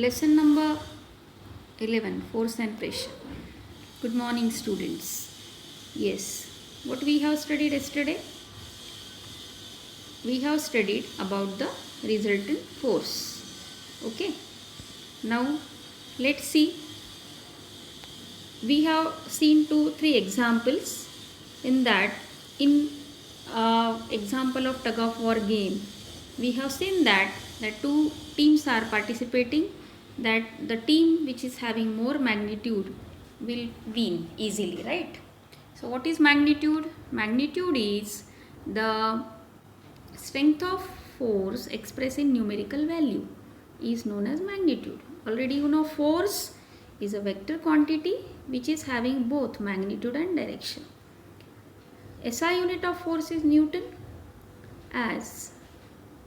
Lesson number 11, Force and Pressure. Good morning, students. Yes, what we have studied yesterday? We have studied about the resultant force. Okay. Now, let's see. We have seen 2-3 examples. In that, in example of tug of war game, we have seen that the two teams are participating, that the team which is having more magnitude will win easily, right? So what is magnitude? Magnitude is the strength of force expressed in numerical value is known as magnitude. Already you know force is a vector quantity which is having both magnitude and direction. SI unit of force is Newton, as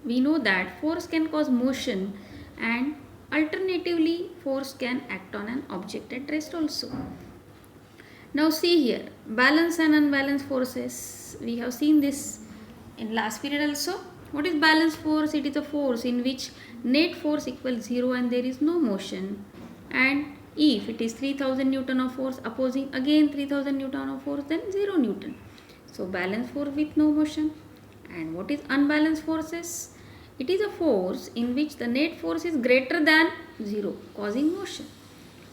we know that force can cause motion and alternatively force can act on an object at rest also. Now see here, balance and unbalanced forces. We have seen this in last period also. What is balanced force? It is a force in which net force equals 0 and there is no motion. And if it is 3000 Newton of force opposing again 3000 Newton of force, then 0 Newton. So balanced force with no motion. And what is unbalanced forces? It is a force in which the net force is greater than 0, causing motion.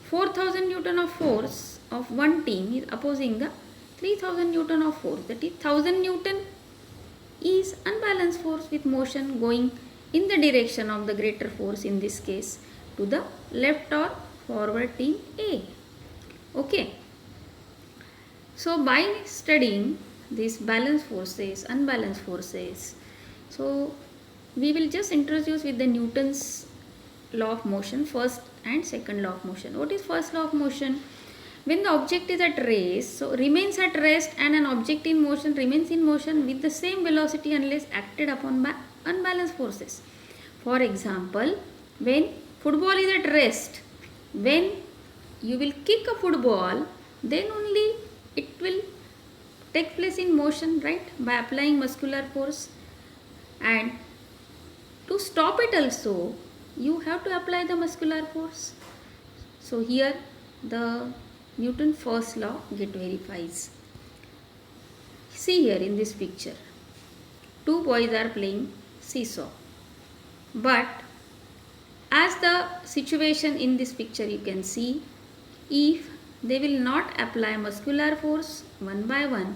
4000 Newton of force of one team is opposing the 3000 Newton of force. That is 1000 Newton is unbalanced force with motion going in the direction of the greater force, in this case to the left or forward team A. Okay. So by studying these balanced forces, unbalanced forces, so we will just introduce with the Newton's law of motion, first and second law of motion. What is first law of motion? When the object is at rest, so remains at rest, and an object in motion remains in motion with the same velocity unless acted upon by unbalanced forces. For example, when football is at rest, when you will kick a football, then only it will take place in motion, right, by applying muscular force. And to stop it also, you have to apply the muscular force. So here the Newton's first law get verifies. See here in this picture, two boys are playing seesaw, but as the situation in this picture you can see, if they will not apply muscular force one by one,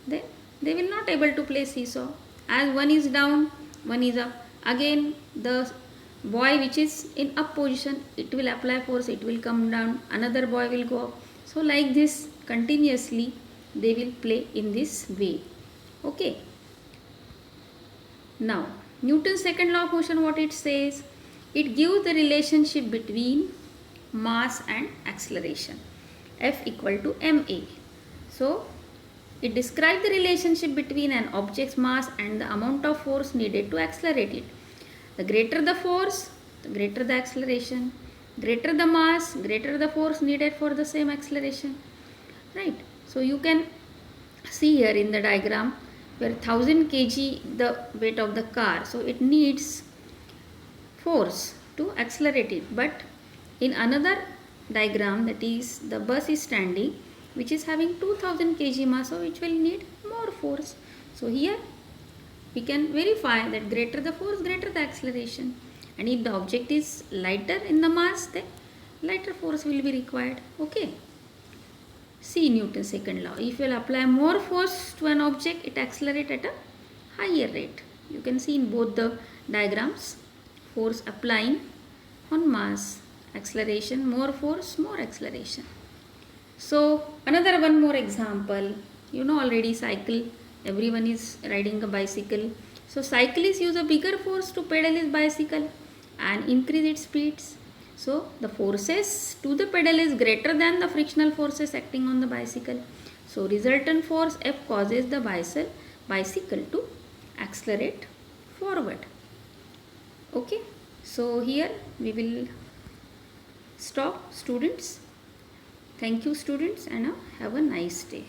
then they will not able to play seesaw. As one is down, one is up, again the boy which is in up position, it will apply force, it will come down, another boy will go up. So like this continuously they will play in this way. Okay. Now Newton's second law of motion, what it says? It gives the relationship between mass and acceleration, F equal to ma. So it describes the relationship between an object's mass and the amount of force needed to accelerate it. The greater the force, the greater the acceleration. Greater the mass, greater the force needed for the same acceleration. Right. So you can see here in the diagram where 1000 kg the weight of the car. So it needs force to accelerate it. But in another diagram, that is the bus is standing, which is having 2000 kg mass, so which will need more force. So here we can verify that greater the force, greater the acceleration. And if the object is lighter in the mass, then lighter force will be required. Okay. See Newton's second law. If you will apply more force to an object, it accelerates at a higher rate. You can see in both the diagrams, force applying on mass, acceleration, more force, more acceleration. So another one more example. You know already cycle. Everyone is riding a bicycle. So cyclists use a bigger force to pedal his bicycle and increase its speeds. So the forces to the pedal is greater than the frictional forces acting on the bicycle. So resultant force F causes the bicycle to accelerate forward. Okay. So here we will stop, students. Thank you, students, and have a nice day.